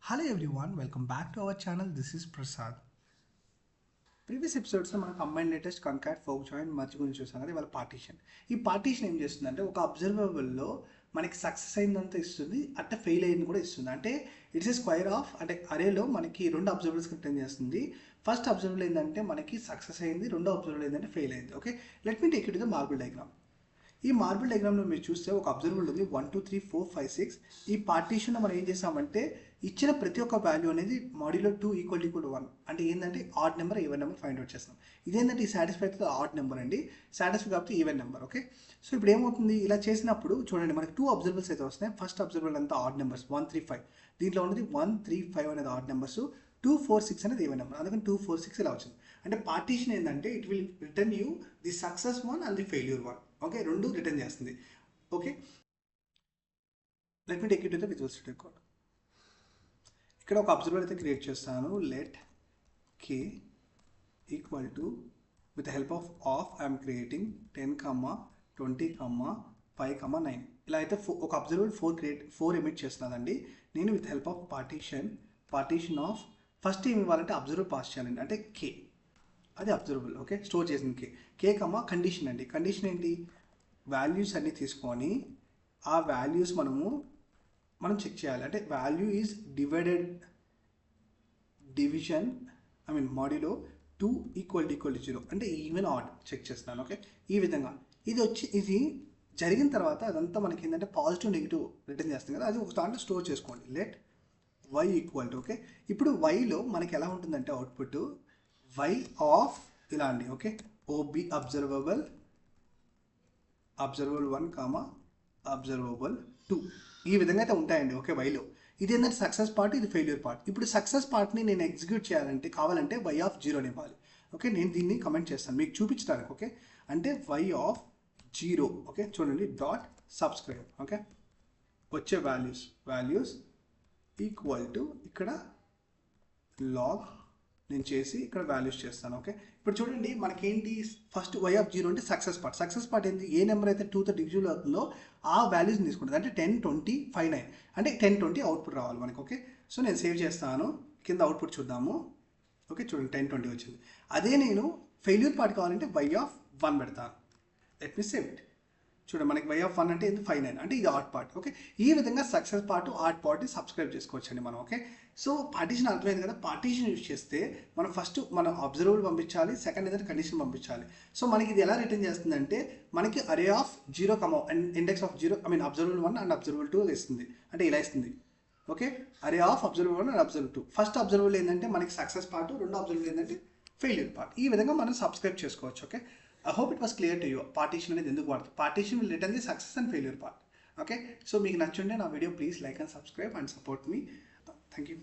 Hello everyone, welcome back to our channel. This is Prasad. Previous ఎపిసోడ్స్లో మనం combine latest concat ఫోక్ join merge గురించి చూసాం కదా. ఇవాళ పార్టీషన్. ఈ పార్టీషన్ ఏం చేస్తుందంటే ఒక అబ్జర్వబుల్లో మనకి సక్సెస్ అయిందంతా ఇస్తుంది, అట్ట ఫెయిల్ అయింది కూడా ఇస్తుంది. అంటే ఇట్స్ ఏ స్క్వేర్ ఆఫ్, అంటే అరేలో మనకి రెండు అబ్జర్వబుల్స్ రిటర్న్ చేస్తుంది. ఫస్ట్ అబ్జర్వబుల్ ఏంటంటే మనకి సక్సెస్ అయింది, రెండో అబ్జర్వబుల్ ఏంటంటే ఫెయిల్ అయింది. Okay, let me take it the marble diagram. ఈ మార్బుల్ డయాగ్రామ్లో మీరు చూస్తే ఒక అబ్జర్వబుల్ ఉంది 1 2 3 4 5 6. ఈ పార్టీషన్లో మనం ఏం చేసామంటే ఇచ్చిన ప్రతి ఒక్క వాల్యూ అనేది మాడ్యులో 2 = 1, అంటే ఏంటంటే odd number even number find out చేస్తాం. ఇదేంటంటే ఈ సాటిస్ఫై అయితే ఆడ్ నెంబర్ అండి, సాటిస్ఫై కాకపోతే ఈవెన్ నెంబర్. ఓకే, సో ఇప్పుడు ఏమవుతుంది, ఇలా చేసినప్పుడు చూడండి మనకి 2 అబ్జర్వబుల్స్ అయితే వస్తున్నాయి. ఫస్ట్ అబ్జర్వబుల్ అంతా ఆడ్ నెంబర్స్ 1 3 5, దీంట్లో ఉన్నది 1 3 5 అనేది ఆడ్ నెంబర్స్, 2 4 6 అనేది ఈవెన్ నెంబర్, అందుకని 2 4 6 ఇలా వచ్చింది. అంటే పార్టీషన్ ఏంటంటే it will return you the success one and the failure one. Okay, రెండు రిటర్న్ చేస్తుంది. Okay, let me take it to the visual studio code. ఇక్కడ ఒక అబ్జర్వర్ అయితే క్రియేట్ చేస్తాను. Let K equal to, with help of I'm creating 10, 20, 5, 9. ఇలా అయితే ఒక observer 4 emit చేస్తున్నానండి నేను. With help of partition of first ఏమి ఇవ్వాలంటే అబ్జర్వర్ పాస్ చేయాలండి, అంటే కే, అది అబ్జర్వబుల్. ఓకే, స్టోర్ చేసిన కే కండిషన్ అండి. కండిషన్ ఏంటి, వాల్యూస్ అన్నీ తీసుకొని ఆ వాల్యూస్ మనం చెక్ చేయాలి. అంటే వాల్యూ ఈజ్ డివిజన్ మాడ్యులో 2 = 0, అంటే ఈవెన్ ఆడ్ చెక్ చేస్తున్నాను. ఓకే, ఈ విధంగా ఇది జరిగిన తర్వాత అదంతా మనకి ఏంటంటే పాజిటివ్ నెగిటివ్ రిటర్న్ చేస్తుంది కదా, అది ఒక దాంట్లో స్టోర్ చేసుకోండి. Let y equal to, okay, ఇప్పుడు వైలో మనకి ఎలా ఉంటుందంటే అవుట్పుట్ y ఆఫ్ ఇలా అండి. ఓకే, OB అబ్జర్వబుల్ 1, అబ్జర్వబుల్ 2, ఈ విధంగా అయితే ఉంటాయండి. ఓకే, వైలో ఇది ఏంటంటే సక్సెస్ పార్ట్, ఇది ఫెయిల్యూర్ పార్ట్. ఇప్పుడు సక్సెస్ పార్ట్ని నేను ఎగ్జిక్యూట్ చేయాలంటే కావాలంటే y ఆఫ్ 0 అని ఇవ్వాలి. ఓకే, నేను దీన్ని కమెంట్ చేస్తాను మీకు చూపించడానికి. ఓకే, అంటే y ఆఫ్ 0. ఓకే, చూడండి డాట్ సబ్స్క్రైబ్. ఓకే, వచ్చే వాల్యూస్ ఈక్వల్ టు, ఇక్కడ లాగ్ నేను చేసి ఇక్కడ వాల్యూస్ చేస్తాను. ఓకే, ఇప్పుడు చూడండి మనకేంటి, ఫస్ట్ y ఆఫ్ 0 అంటే సక్సెస్ పార్ట్ ఏంటి, ఏ నెంబర్ అయితే 2తో డివిజిబుల్ అవుతుందో ఆ వాల్యూస్ని తీసుకుంటుంది. అంటే 10 20 5 9, అంటే 10 20 అవుట్పుట్ రావాలి మనకి. ఓకే, సో నేను సేవ్ చేస్తాను, కింద అవుట్పుట్ చూద్దాము. ఓకే, చూడండి 10 20 వచ్చింది. అదే నేను ఫెయిల్యూర్ పార్ట్ కావాలంటే y ఆఫ్ 1 పెడతాను. Let me save it. చూడండి మనకి y ఆఫ్ 1 అంటే ఇది 5 9, అంటే ఇది ఆడ్ పార్ట్. ఓకే, ఈ విధంగా సక్సెస్ పార్ట్ ఆడ్ పార్ట్ని సబ్స్క్రైబ్ చేసుకోవచ్చండి మనం. ఓకే, సో పార్టీషన్ అర్థమైంది కదా. పార్టీషన్ యూజ్ చేస్తే మనం ఫస్ట్ అబ్జర్వబుల్ పంపించాలి, సెకండ్ ఏదైతే కండిషన్ పంపించాలి. సో మనకి ఇది ఎలా రిటర్న్ చేస్తుందంటే మనకి అరే of 0, index of 0, observable 1 and observable 2 ఇస్తుంది, అంటే ఇలా ఇస్తుంది. ఓకే, అరే of observable 1 and observable 2. First observable ఏంటంటే మనకి సక్సెస్ పార్ట్, రెండో అబ్జర్వబుల్ ఏంటంటే ఫెయిల్యూర్ పార్ట్. ఈ విధంగా మనం సబ్స్క్రైబ్ చేసుకోవచ్చు. Okay, I hope it was clear to you. Partition అనేది ఎందుకు వాడుతుంది, partition will return the success and failure part. Okay, so మీకు నచ్చుంటే నా video please like and subscribe and support me. Thank you.